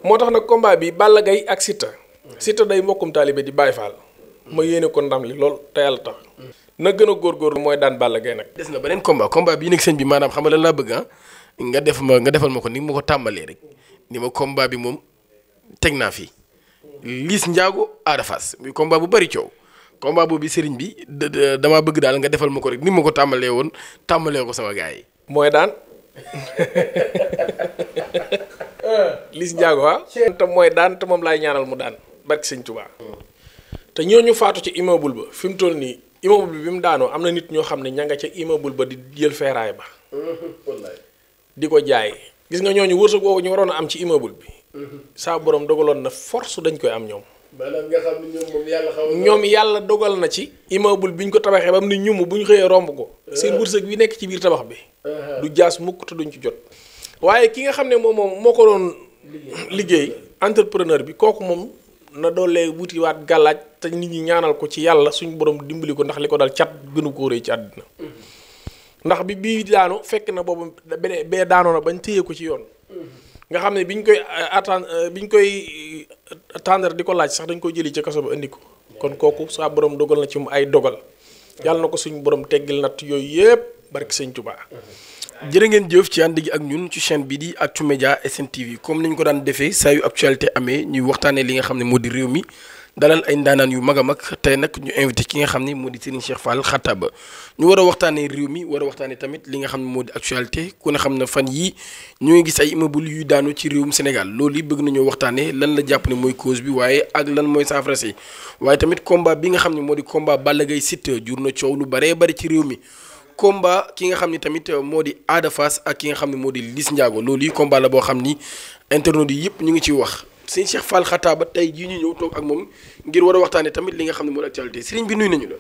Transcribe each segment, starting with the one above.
moo tax nag combat bi Balla Gaye ak Siteu. Siteu day mbokkum taalibe di Baye Fall. ma yéene ko ndam li lool te yàlla tax. na gën a góorgóorlu mooy daan Balla Gaye nag. des na beneen combat bii nag sëñ bi maanaam xam nga lan laa bëgg nga defal ma ko ni ma ko tàmbalee rek ni ma combat bi moom teg naa fi Liss Ndiago Ada Fass muy combat bu bari coow combat boobu sëriñ bi damaa bëgg daal nga defal ma ko rek ni ma ko tàmbalee woon tàmbalee ko sama gars yi. mooy daan Liss Ndiago te mooy daan te moom laay ñaanal mu daan barki sëñ Touba. te ñooñu faatu ci immeuble ba fi mu toll nii immeuble bi mu daanoo am na nit ñoo xam ne ña nga ca immeuble ba di jël feeraay ba. di ko jaay gis nga ñooñu wërsëg woowu ñu waroon a am ci immeuble bi. saa borom dogaloon na force dañ koy am ñoom. maanaam nga xam ne ñoom yàlla ñoom yàlla dogal na ci immeuble bi ñu ko tabaxee ba mu ne ñum bu ñu xëyee romb ko. seen wërsëg bi nekk ci biir tabax bi. du jaas mukk te duñ ci jot. waaye ki nga xam ne moom moo ko doon liggéey entrepreneur bi kooku moom na doolee wutiwaat gàllaaj te nit ñi ñaanal ko ci yàlla suñu borom dimbali ko ndax li ko dal cat gënu ko rëy ci àddina. ndax bii daanu fekk na boobu bee daanoo na bañ téye ko ci yoon. nga xam ne biñ koy attendre di ko laaj sax dañ koy jëli ci kaso ba indi ko. kon kooku saa borom dogal na ci mu ay dogal. yàlla na ko suñu borom teggil natt yooyu yëpp barki sëñ Touba. jërë ngeen jëf ci ànd gi ak ñun ci chaîne bi di Actumedia SNTV comme ni ñu ko daan defee saa yu actualité amee ñuy waxtaanee li nga xam ne moo di réew mi dalal ay ndaanaan yu mag a mag tey nag ñu invité ki nga xam ne moo di Serigne Cheikh Fall Khattab ñu war a waxtaanee réew mi war a waxtaanee tamit li nga xam ne moo di actualité ku ne xam ne fan yii ñu ngi gis ay immeuble yuy daanu ci réewum Sénégal loolu yi bëgg nañoo waxtaanee lan la jàpp ne mooy cause bi waaye ak lan mooy saafara si waaye tamit combat bi nga xam ne moo di combat Balla Gaye Siteu jur na coow lu baree bari ci réew mi. combat ki nga xam ni tamit moo di Ada Fass ak ki nga xam ne moo di Liss Ndiago loolu yi combat la boo xam ni internautes yi yëpp ñu ngi ciy wax sëñ Cheikh Fall Khattab ba tey jii ñu ñëw toog ak moom ngir war a waxtaanee tamit li nga xam ne moo di actualité sëriñ bi nuyu nañu la.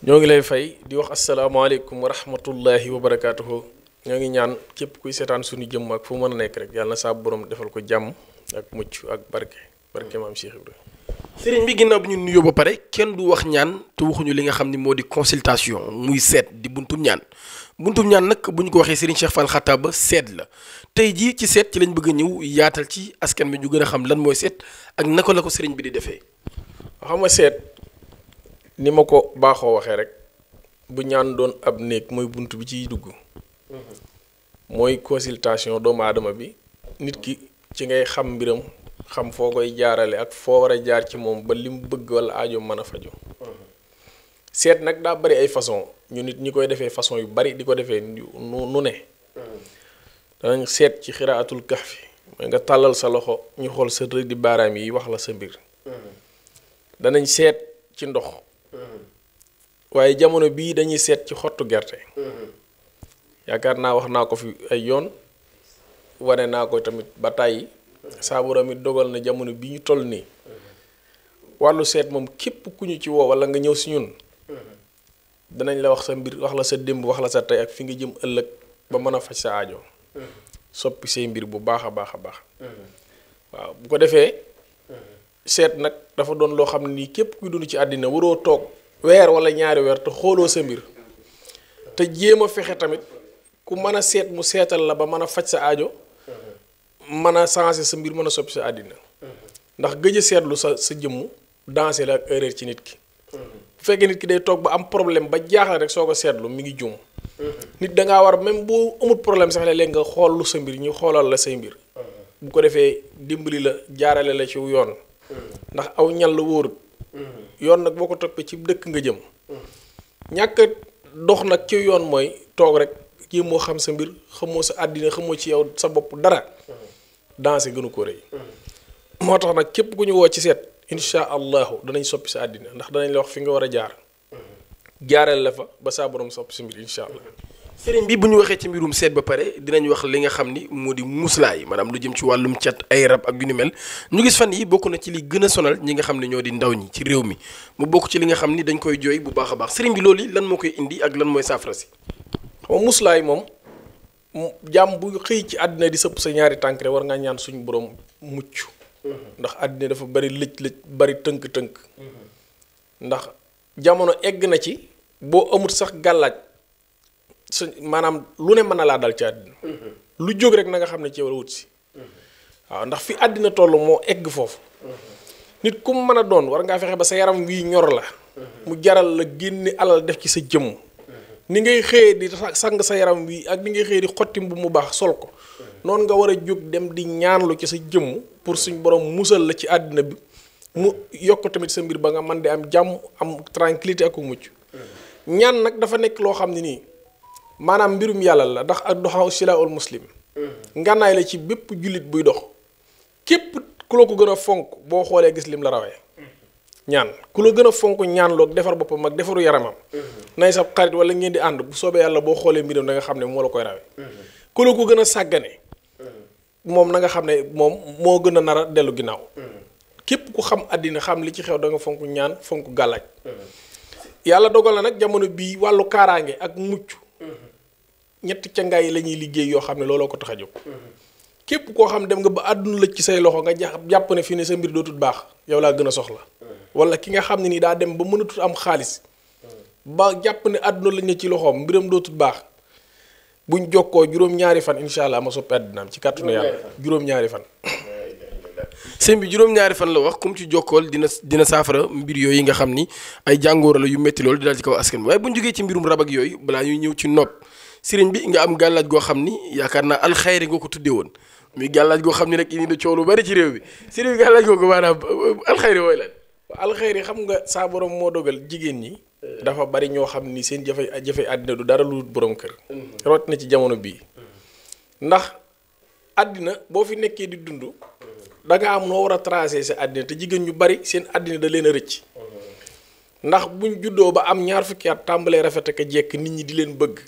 ñoo ngi lay fay di wax asalaamaaleykum wa rahmatullahi wa barakaatuhu. ñoo ngi ñaan képp kuy seetaan suñu jëmm ak fu mën a nekk rek yàlla na saa borom defal ko jàmm ak mucc ak barke maam Cheikh Ibrahima. sëriñ bi ginnaaw bi ñu nuyoo ba pare kenn du wax ñaan te waxuñu li nga xam ni moo di consultation muy seet di buntum ñaan nag bu ñu ko waxee sëriñ Cheikh Fall Khattab ba seet la tey jii ci seet ci lañ bëgg a ñëw yaatal ci askan bi ñu gën a xam lan mooy seet ak naka la ko sëriñ bi di defee. xam nga seet ni ma ko baaxoo waxee rek bu ñaan doon ab néeg mooy bunt bi ciy dugg. mooy consultation doomu aadama bi nit ki ci ngay xam mbiram. xam foo koy jaarale ak foo war a jaar ci moom ba li mu bëgg wala aajo mën a faju seet nag daa bari ay façon ñu nit ñi koy defee façon yu bari di ko defee nu ne danañ seet ci xiraatul kahfi mooy nga tàllal sa loxo ñu xool sa rëddi baaraam yi wax la sa mbir danañ seet ci ndox waaye jamono bii dañuy seet ci xottu gerte yaakaar naa wax naa ko fi ay yoon wane naa ko tamit ba tàyyi saa borom it dogal na jamono bi ñu toll nii wàllu seet moom képp ku ñu ci woo wala nga ñëw si ñun danañ la wax sa mbir wax la sa démb wax la sa tey ak fi nga jëm ëllëg ba mën a faj sa aajo soppi say mbir bu baax a baax a baax waaw bu ko defee seet nag dafa doon loo xam ne nii képp kuy dund ci àddina waroo toog weer wala ñaari weer te xooloo sa mbir te jéem a fexe tamit ku mën a seet mu seetal la ba mën a faj sa aajo mën a changer sa mbir mën a soppi sa àddina ndax gëj a seetlu sa jëmm danger la ak erreur ci nit ki bu fekkee nit ki day toog ba am problème ba jaaxle rek soo ko seetlu mi ngi jum nit dangaa war même boo amul problème sax léeg-léeg nga xool lu sa mbir ñu xoolal la say mbir bu ko defee dimbali la jaarale la ci yoon ndax aw ñal la wóorut yoon nag boo ko toppee ci dëkk nga jëm ñàkk dox nag ci yoon mooy toog rek kii moo xam sa mbir xamoo sa àddina xamoo ci yow sa bopp dara dansé gënu ko rëy moo tax nag képp ku ñu woo ci seet insha allahu danañ soppi sa àddina ndax danañ la wax fi nga war a jaar jaareel la fa ba saa borom soppi sa mbir insha allah. sëriñ bi bu ñu waxee ci mbirum seet ba pare dinañ wax li nga xam ni moo di muslaay maanaam lu jëm ci wàllum cat ay rab ak yu ni mel ñu gis fan yi bokk na ci li gën a sonal ñi nga xam ne ñoo di ndaw ñi ci réew mi mu bokk ci li nga xam ni dañ koy jooy bu baax a baax sëriñ bi loolu lan moo koy indi ak lan mooy saafara si. xam nga muslaay moom jàmm bu xëy ci àddina di sëpp sa ñaari tànk rek war nga ñaan suñu borom mucc ndax àddina dafa bari lëj-lëj bari tënk-tënk ndax jamono egg na ci boo amut sax gàllaaj su maanaam lu ne mën na laa dal ci àddina lu jóg rek na nga xam ne ci war a wut si waaw ndax fi àddina toll moo egg foofu nit ku mu mën a doon war ngaa fexe ba sa yaram wii ñor la mu jaral la génne alal def ci sa jëmm ni ngay xëyee di sang sa yaram wi ak ni ngay xëyee di xotti mbu mu baax sol ko noonu nga war a jóg dem di ñaanlu ci sa jëmm pour suñ borom musal la ci àddina bi mu yokk tamit sa mbir ba nga mën di am jàmm am tranquillité ak mucc ñaan nag dafa nekk loo xam ne nii maanaam mbirum yàlla la ndax ak doxaw silaul muslim ngànnaay la ci bépp jullit buy dox képp ku la ko gën a fonk boo xoolee gis lim la rawee ñaan ku la gën a fonk ñaan loog defar boppam ak defaru yaramam nay sa xarit wala ngeen di ànd bu soobee yàlla boo xoolee mbiram da nga xam ne moo la koy rawee ku la ko gën a sàggane moom na nga xam ne moom moo gën a nar a dellu ginnaaw képp ku xam àddina xam li ci xew da nga fonk ñaan fonk gàllaaj yàlla dogal na nag jamono bii wàllu kaaraange ak mucc ñetti cangaay yi la ñuy liggéey yoo xam ne looloo ko tax a jóg képp koo xam dem nga ba àdduna la ci say loxo nga jàpp ne fii ne sa mbir dootul baax yow laa gën a soxla wala ki nga xam ne nii daa dem ba mënatul am xaalis ba jàpp ne àdduna lañ ne ci loxoom mbiram dootul baax buñ jokkoo juróom-ñaari fan incha allah ma soppi àddinaam ci kàttanu yàlla juróom-ñaari fan. sëñ bi juróom-ñaari fan la wax comme ci jokkool dina saafara mbir yooyu nga xam ni ay jàngoro la yu métti loolu di daal ci kaw askan waaye bu ñu jógee ci mbirum rab ak yooyu balaa ñuy ñëw ci nopp sëriñ bi nga am gàllaaj goo xam ni yaakaar naa alxayri nga ko tuddee woon muy gàllaaj goo xam ni nag indi na coow lu bari ci réew bi sëriñ bi gàllaaj googu maanaam alxayri wooy lan. alxayri xam nga saa borom moo dogal jigéen ñi. dafa bari ñoo xam ni seen jafe àddina du dara lu borom kër. rawat na ci jamono bii. ndax àddina boo fi nekkee di dund. da nga am noo war a tracé sa àddina te jigéen ñu bari seen àddina da leen a rëcc. ndax buñ juddoo ba am ñaar fukki at tàmbalee rafet ak a jekk nit ñi di leen bëgg.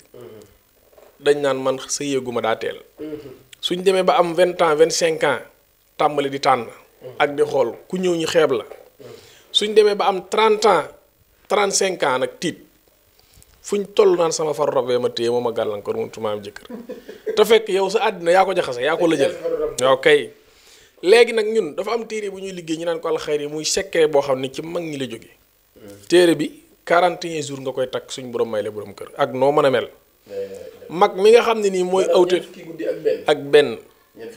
dañ naan man sa yéeguma daa teel. suñ demee ba am 20 ans 25 ans tàmbali di tànn. ak di xool ku ñëw ñu xeeb la. suñ demee ba am 30 ans 35 ans nag tiit fuñ toll naan sama far robee ma téye moom a gàllankoor mënut maa am jëkkër te fekk yow sa àddina yaa ko jaxase yaa ko la jël. waaw kay léegi nag ñun dafa am téere bu ñuy liggéey ñu naan ko alxayri muy secret boo xam ne ci mag ñi la jógee. téere bi 41 jours nga koy takk suñ borom may la borom kër ak noo mën a mel. mag mi nga xam ne nii mooy awte ak benn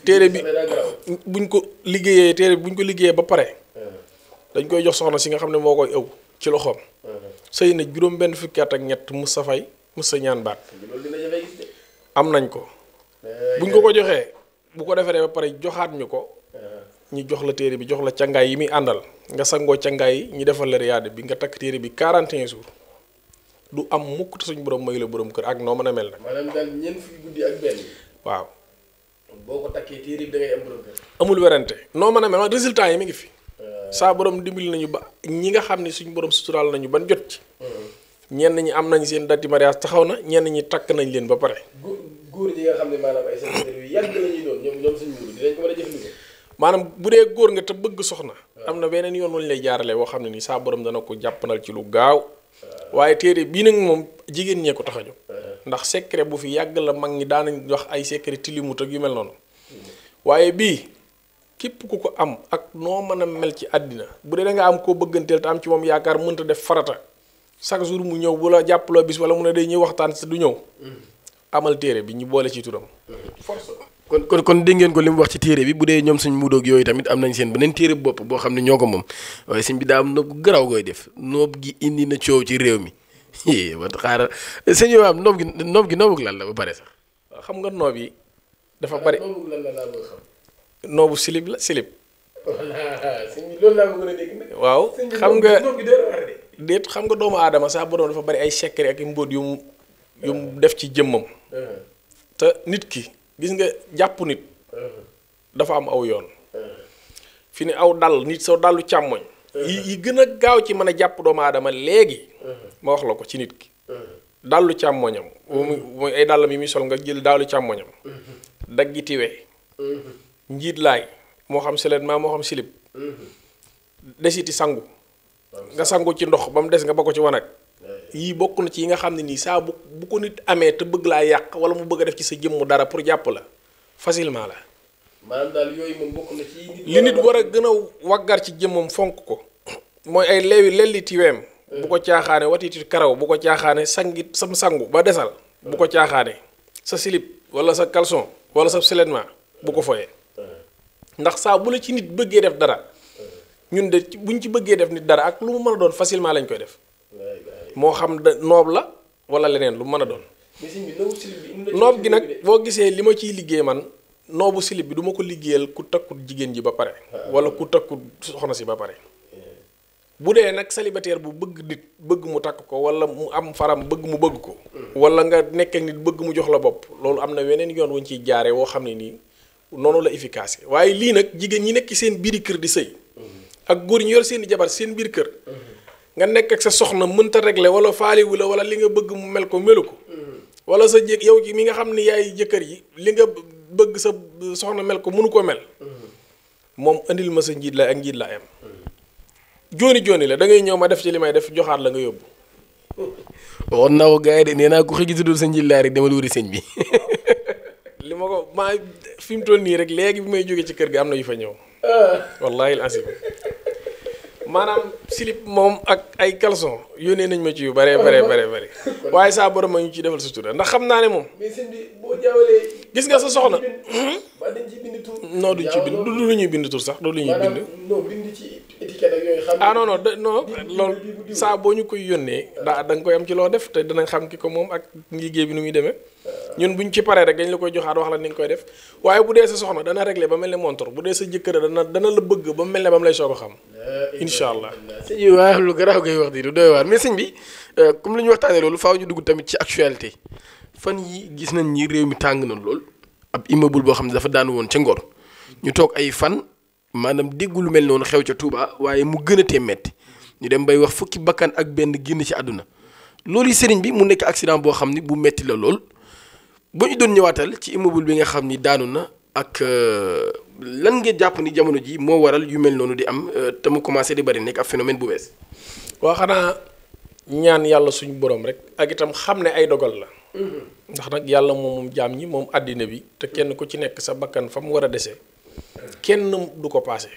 téere bi buñ ko liggéeyee ba pare dañ koy jox soxna si nga xam ne moo koy ëw ci loxoom sëy na juróom benn fukki at ak ñett mus sa fay mus sa ñaan baat am nañ ko buñ ko joxee bu ko defaree ba pare joxaat ñu ko ñu jox la téere bi jox la cangaay yi muy àndal nga sangoo cangaay yi ñu defal la riyaade bi nga takk téere bi 41 jours du am mukk te suñu borom may la borom kër ak noo mën a mel nag. maanaam daal ñeent fukki guddi ak benn. waaw. boo ko takkee téere bi da ngay am borom kër. amul werante noo mën a mel résultat yi mi ngi fi. saa borom dimbali nañu ba ñi nga xam ne suñu borom suturaal nañu ban jot ci. ñenn ñi am nañ seen dati mariage taxaw na ñenn ñi takk nañ leen ba pare. góor ñi nga xam ne maanaam ay célibataires yu yàgg la ñuy doon ñoom suñu muur dinañ ko mën a jëfandikoo. maanaam bu dee góor nga te bëgg soxna. am na beneen yoon wañu lay jaaralee boo xam ne nii saa borom dana ko jàppanal ci lu gaaw. waaye téere bii nag moom jigéen ñee ko tax a jóg. ndax secret bu fi yàgg la mag ñi daanañ wax ay secret tilimut ak yu mel noonu. waaye bii képp ku ko am ak noo mën a mel ci àddina bu dee da nga am koo bëgganteel te am ci moom yaakaar mënta def farata chaque jour mu ñëw bu la jàppaloo bis wala mu ne day ñuy waxtaan te du ñëw. amal téere bi ñu boole ci turam. force kon dégg ngeen ko li mu wax ci téere bi bu dee ñoom suñ mudoog yooyu tamit am nañ seen beneen téere bopp boo xam ne ñoo ko moom waaye suñ bi daa am noob gu garaaw gooy def noob gi indi na coow ci réew mi wat xaaral sëñ yoo am noob gi noobug lan la ba pare sax. xam nga noob yi dafa bari. noobug lan la laa bëgg xam. noobu silib la silib. sëñ bi loolu laa bëgg a dégg nag. waaw xam nga déet xam nga doomu aadama sax borom dafa bari ay secret ak mbóot yu mu def ci jëmmam. te nit ki. gis nga jàpp nit dafa am aw yoon fi ne aw dal nit soo dallu càmmoñ yi gën a gaaw ci mën a jàpp doomu aadama léegi ma wax la ko ci nit ki dallu càmmoñam mooy ay dàllam yi muy sol nga jël dallu càmmoñam daggiti we njiit laay moo xam seulement moo xam silib desiti sangu nga sangu ci ndox ba mu des nga ba ko ci wanag yii bokk na ci yi nga xam ne nii saa bu ko nit amee te bëgg laa yàq wala mu bëgg a def ci sa jëmm dara pour jàpp la facilement la. maanaam daal yooyu moom bokk na ci. li nit war a gën a waggar ci jëmmam fonk ko mooy ay lelli tiweem. bu ko caaxaane watiti karaw bu ko caaxaane sangit sam sangu ba desal. bu ko caaxaane sa silip wala sa caleçon wala sa seulement bu ko foyee. ndax saa bu la ci nit bëggee def dara ñun de buñ ci bëggee def nit dara ak lu mu mën a doon facilement lañ koy def moo xam da noob la wala leneen lu mu mën a doon. noob gi nag boo gisee li ma ciy liggéey man noobu silib bi du ma ko liggéeyal ku takkut jigéen ji ba pare wala ku takkut soxna si ba pare bu dee nag célibataire bu bëgg nit bëgg mu takk ko wala mu am faram bëgg mu bëgg ko wala nga nekk ak nit bëgg mu jox la bopp loolu am na weneen yoon wuñ ciy jaaree woo xam ne nii noonu la efficace waaye lii nag jigéen ñi nekk seen biiri kër di sëy ak góor ñi yor seen i jabar seen biir kër nga nekk ak sa soxna mënta régler wala faaliwu la wala li nga bëgg mu mel ko melu ko wala sa jëkk yow mi nga xam ni yaay jëkkër yi li nga bëgg sa soxna mel ko mënu ko mel moom indil ma sa njiit la ak njiit la am jooni la da ngay ñëw ma def ci li may def joxaat la nga yóbbu. waxoon naa ko gars yi de nee naa ko xëy si dul sa njiit laa rek dama wuri sëñ bi. li ma ko maa fi mu toll nii rek léegi bi may jógee ci kër gi am na yu fa ñëw. wallaahi al-asim maanaam slip moom ak ay caleçon yónnee nañ ma ci yu bare waaye saa borom ma ñu ciy defal sutura ndax xam naa ne moom. mais sëñ bi boo jaawalee. gis nga sa soxna. ba dañ ci bind tur. non duñ ci bind du lu ñuy bind tur sax du lu ñuy bind. non bind ci étiquette ak yooyu. xam non loolu saa boo ñu koy yónnee da nga koy am ci loo def te danañ xam ki ko moom ak liggéey bi nu muy demee. ñun buñ ci paree rek dañ la koy joxaat wax la ni nga koy def waaye bu dee sa soxna dana réglé ba mel ne montor bu dee sa jëkkër dana la bëgg ba mel ne ba mu lay soog a xam. incha allah. sëñ bi waaw lu garaaw koy wax di du doy waar mais sëñ bi comme li ñu waxtaanee loolu faaw ñu dugg tamit ci actualité fan yi gis nañ ni réew mi tàng na lool ab immeuble boo xam ne dafa daan woon ca Ngor ñu toog ay fan maanaam déggu lu mel noonu xew ca Touba waaye mu gën a tee metti ñu dem bay wax fukki bakkan ak benn génn ci àdduna loolu yi sëriñ bi mu nekk accident boo xam ni bu metti la lool boo ñu doon ñëwaatal ci immeuble bi nga xam ni daanu na ak lan ngeen jàpp ni jamono ji moo waral yu mel noonu di am te mu commencé di bari nekk ab phénomène bu bees. waa xanaa ñaan yàlla suñu borom rek ak itam xam ne ay dogal la. ndax nag yàlla moom jaam ñi moom àddina bi te kenn ku ci nekk sa bakkan fa mu war a desee kenn du ko paase.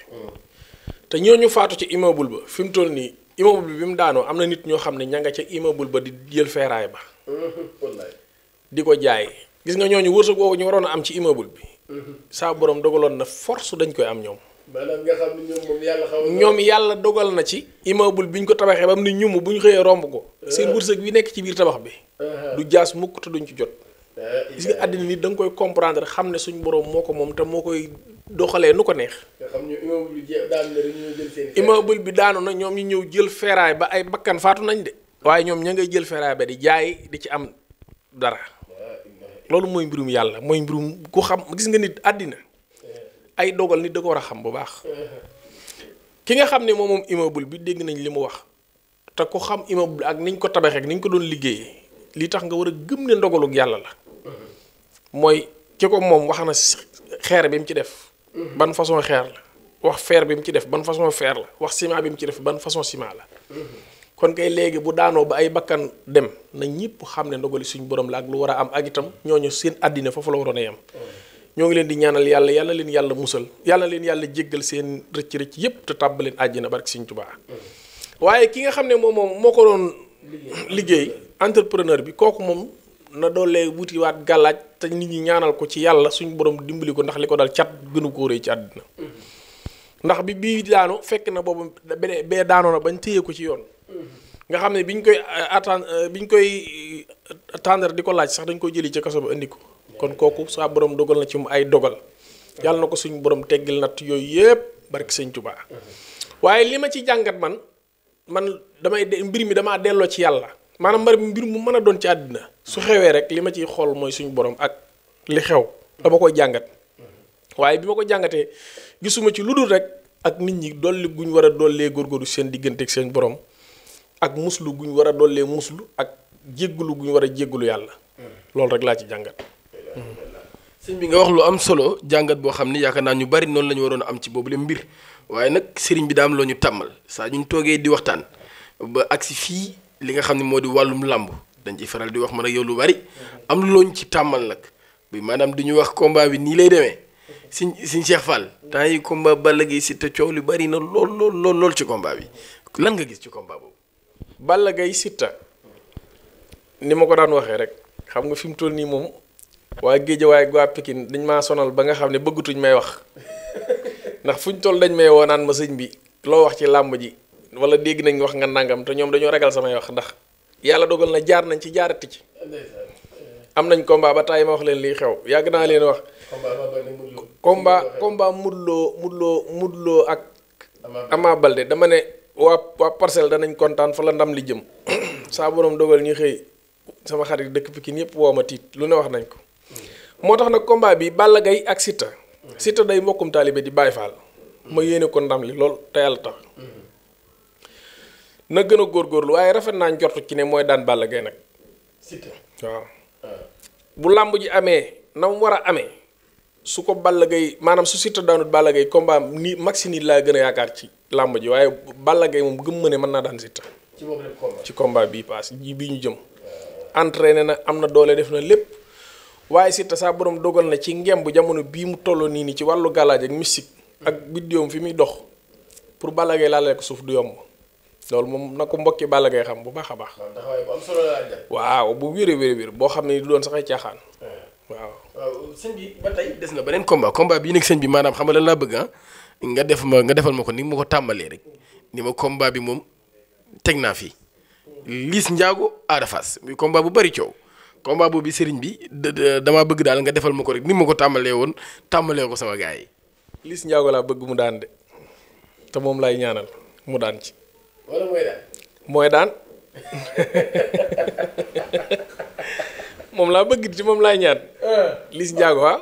te ñooñu faatu ci immeuble ba fi mu toll nii immeuble bi mu daanoo am na nit ñoo xam ne ña nga ca immeuble ba di jël feeraay ba. di ko jaay gis nga ñooñu wërsëg woowu ñu waroon a am ci immeuble bi. saa borom dogaloon na force dañ koy am ñoom. maanaam nga xam ne ñoom moom yàlla ñoom yàlla dogal na ci immeuble bi ñu ko tabaxee ba mu ni ñum bu ñu xëyee romb ko. seen wërsëg bi nekk ci biir tabax bi. du jaas mukk te duñ ci jot. gis nga àddina nit da nga koy comprendre xam ne suñu borom moo ko moom te moo koy doxalee nu ko neex. nga xam ne immeuble bi daanu na rek ñu jël seen immeuble bi daanu na ñoom ñu ñëw jël feeraay ba ay bakkan faatu nañ de. waaye ñoom ña ngay jël feeraay ba di jaay di ci am dara. loolu mooy mbirum yàlla mooy mbirum ku xam gis nga nit àddina ay dogal nit da ko war a xam bu baax ki nga xam ne moom immeuble bi dégg nañ li mu wax te ku xam immeuble ak niñ ko tabaxee ak niñ ko doon liggéeyee li tax nga war a gëm ne ndogalug yàlla la mooy ki ko moom wax na xeer bi mu ci def ban façon xeer la wax fer bi mu ci def ban façon fer la wax ciment bi mu ci def ban façon ciment la kon kay léegi bu daanoo ba ay bakkan dem na ñëpp xam ne ndogali suñu borom la ak lu war a am ak itam ñooñu seen àddina foofu la waroon a yem ñoo ngi leen di ñaanal yàlla leen yàlla musal yàlla leen yàlla jéggal seen rëcc yëpp te tàbbaleen àjjana barke Sëriñ Tuubaa waaye ki nga xam ne moom moo ko doon liggéey entrepreneur bi kooku moom na doolee wutiwaat gàllaaj te nit ñi ñaanal ko ci yàlla suñu borom dimbali ko ndax li ko dal cat gënu koo rëy ci àddina ndax bii daanu fekk na boobu bee daanoo na bañ téye ko ci yoon nga xam ne biñ koy attendre di ko laaj sax dañ koy jëli ci kaso ba indi ko kon kooku saa borom dogal na ci mu ay dogal yàlla na ko suñu borom teggil natt yooyu yëpp barki Sëñ Tuubaa waaye li ma ci jàngat man mbir mi damaa delloo ci yàlla maanaam mbir mu mën a doon ci àddina su xewee rek li ma ciy xool mooy suñu borom ak li xew dama koy jàngat waaye bi ma ko jàngatee gisuma ci lu dul rek ak nit ñi dolli guñ war a dollee góorgóorlu seen diggante ak seen borom ak muslu guñ war a dollee muslu ak jéggulu guñ war a jéggulu yàlla loolu rek laa ci jàngat. sëñ bi nga wax lu am solo jàngat boo xam ni yaakaar naa ñu bari noonu la ñu waroon a am ci boobu le mbir waaye nag sëriñ bi daa am loo ñu tàmmal saa ñu toogee di waxtaan ba agsi fii li nga xam ne moo di wàllum làmb dañ ciy faral di wax man ak yow lu bari am loo ñu ci tàmmal nag bi maanaam du ñu wax combat bi nii lay demee siñ Cheikh Fall temps yi combat Balla Gaye Siteu coow lu bari na lool ci combat bi lan nga gis ci combat boobu. Balla Gaye Siteu ni ma ko daan waxee rek xam nga fi mu toll nii moom waa Géejawaay ak waa Pikine dañ maa sonal ba nga xam ne bëggatuñ may wax ndax fuñ toll dañ may woo naan ma sëñ bi loo wax ci làmb ji wala dégg nañ wax nga nangam te ñoom dañoo ragal samay wax ndax yàlla dogal na jaar nañ ci jaarati ci. am nañ combat ba taay ma wax leen lii xew yàgg naa leen wax. combat Modou Lo ak Ama Baldé dama ne waa Parcelles danañ kontaan fa la ndam li jëm saa borom dogal ñu xëy sama xarit dëkk Pikine yëpp woo ma tiit lu ne wax nañ ko. moo tax nag combat bi Balla Gaye ak Siteu. Siteu day mbokkum taalibe di Baye Fall. ma yéene ko ndam li lool te yàlla tax. na gën a góorgóorlu waaye rafet naa njortu ci ne mooy daan Balla Gaye nag. Siteu waaw. bu làmb ji amee na mu war a amee su ko Balla Gaye maanaam su Siteu daanut Balla Gaye combat nii maxi nii laa gën a yaakaar ci làmb ji waaye Balla Gaye moom gëm ma ne mën naa daan Siteu. ci combat bii paas bii ñu jëm. entraîné na am na doole def na lépp waaye Siteu saa borom dogal na ci ngemb jamono bii mu tolloo nii ci wàllu galaaj ak mystique ak biddiwam fi muy dox pour Balla Gaye laale ko suuf du yomb loolu moom na ko mbokki Balla Gaye xam bu baax a baax. waaw bu wér boo xam ne du doon sax ay caaxaan. waaw sëñ bi ba tey des na beneen combat bii nag sëñ bi maanaam xam nga lan laa bëgg nga defal ma ko ni ma ko tàmbalee rek ni ma combat bi moom teg naa fi Liss Ndiago Ada Fass muy combat bu bari coow combat boobu sëriñ bi damaa bëgg daal nga defal ma ko rek ni ma ko tàmbalee woon tàmbalee ko sama gars yi. Liss Ndiago laa bëgg mu daan de te moom laay ñaanal mu daan ci. wala mooy daan moom laa bëgg ci moom laay ñaan. Liss Ndiago waaw.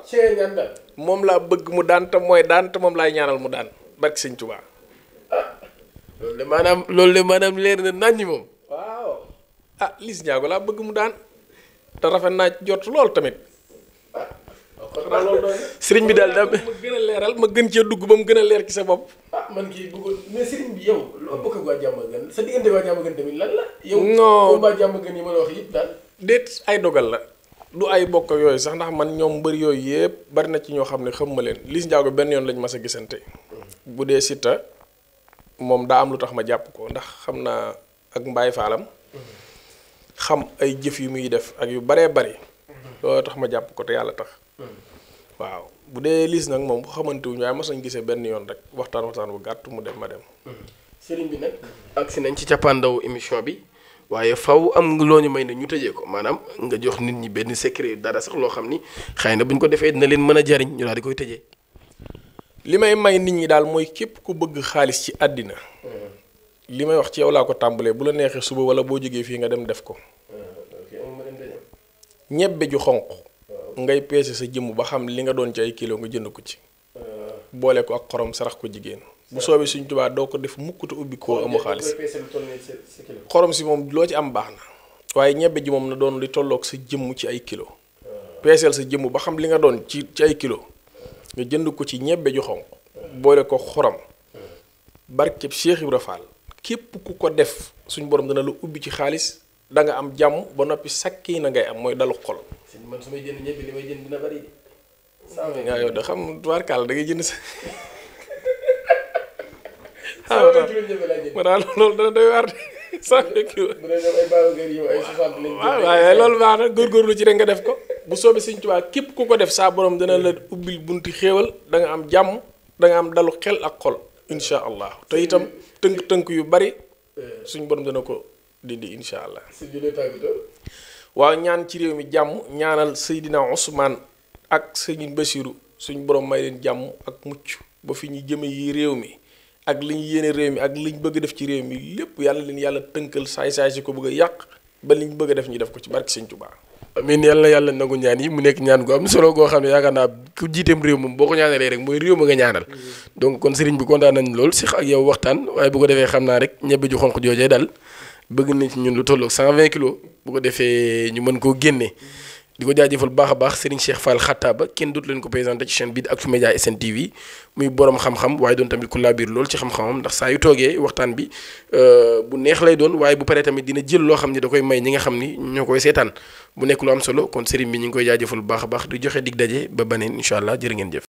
moom laa bëgg mu daan te mooy daan te moom laay ñaanal mu daan barki sëñ Tuubaa. loolu de maanaam leer na naññi moom. waaw Liss Ndiago laa bëgg mu daan te rafet naa jot lool tamit. sëriñ bi daal ma gën a leeral ma gën cee dugg ba mu gën a leer ci sa bopp. man kii bëggoon mais sëriñ bi yow loo bokk ak waa Diamaguène sa diggante waa Diamaguène tamit lan la. yow waa Diamaguène yi ma la wax yëpp daal. déet ay dogal la du ay bokk yooyu sax ndax man ñoom mbër yooyu yëpp bari na ci ñoo xam ne xam ma leen Liss Ndiago benn yoon lañ mas a gisante. bu dee Siteu moom daa am lu tax ma jàpp ko ndax xam naa ak mbaay faalam xam ay jëf yu muy def ak yu baree bari loolu tax ma jàpp ko te yàlla tax. waaw bu dee Liss nag moom xamante wuñu waaye mos nañ gisee benn yoon rek waxtaan bu gàtt mu dem ma dem. sëriñ bi nag agsi nañ ci cappaandaw émission bi waaye faw am nga loo ñu may ne ñu tëjee ko maanaam nga jox nit ñi benn secret dara sax loo xam ni xëy na bu ñu ko defee dina leen mën a jariñ ñu daal di koy tëjee. li may may nit ñi daal mooy képp ku bëgg xaalis ci àddina. li may wax ci yow laa ko tàmbalee bu la neexee suba wala boo jógee fii nga dem def ko. ñebbe ju xonq. ngay peese sa jëmm ba xam li nga doon ci ay kilo nga jënd ko ci. boole ko ak xorom sarax ko jigéen. bu soobee Sëñ Tuubaa doo ko def mukk te ubbi koo amu xaalis. xorom si moom loo ci am baax na. waaye ñebbe ji moom na doon li tolloog sa jëmm ci ay kilo. peeseel sa jëmm ba xam li nga doon ci ay kilo nga jënd ko ci ñebbe ju xonq. boole ko xorom. barkeb Cheikh Ibra Fall képp ku ko def suñ borom dana la ubbi ci xaalis da nga am jàmm ba noppi sakki na ngay am mooy dalu xol. man su may jënd ñebe li may jënd dina bari de. waaw yow de xam tubaarkaal da ngay jënd sa. ma daal loolu dana doy waar de 100 kilos. waaw waaye loolu baax na góorgóorlu ci rek nga def ko. bu soobee Sëñ Tuubaa képp ku ko def saa borom dana la ubbil bunti xéewal da nga am jàmm da nga am dalu xel ak xol incha allah te itam tënk yu bari suñ borom dana ko dindi incha allah. waaw ñaan ci réew mi jàmm ñaanal Seydina Ousmane ak Sëñ Basiru suñ borom may leen jàmm ak mucc ba fi ñu jëme yi réew mi ak li ñu yéene réew mi ak li ñu bëgg a def ci réew mi lépp yàlla leen yàlla tënkal saay-saay si ko bëgg a yàq ba li ñu bëgg a def ñu def ko ci barki Sëñ Tuubaa. amiin yàlla nangu ñaan yi mu nekk ñaan gu am solo goo xam ne yaakaar naa ku jiiteem réew moom boo ko ñaanalee rek mooy réew ma nga ñaanal. donc kon sëriñ bi kontaan nañ lool si ak yow waxtaan waaye bu ko defee xam naa rek ñebe ju xonq joojee daal bëgg nañ ci ñun lu tolloog 120 kilos bu ko defee ñu mën koo génne di ko jaajëfal baax a baax Serigne Cheikh Fall Xattaaba kenn dootu leen ko présenté ci chaîne bii di Actumedia SNTV muy borom xam-xam waaye doon tamit ku laabiir lool ci xam-xamam ndax saa yu toogee waxtaan bi bu neex lay doon waaye bu paree tamit dina jël loo xam ni da koy may ñi nga xam ni ñoo koy seetaan bu nekk lu am solo kon Serigne bi ñu ngi koy jaajëfal bu baax a baax di joxe dig daje ba baneen incha allah jërë ngeen jëf.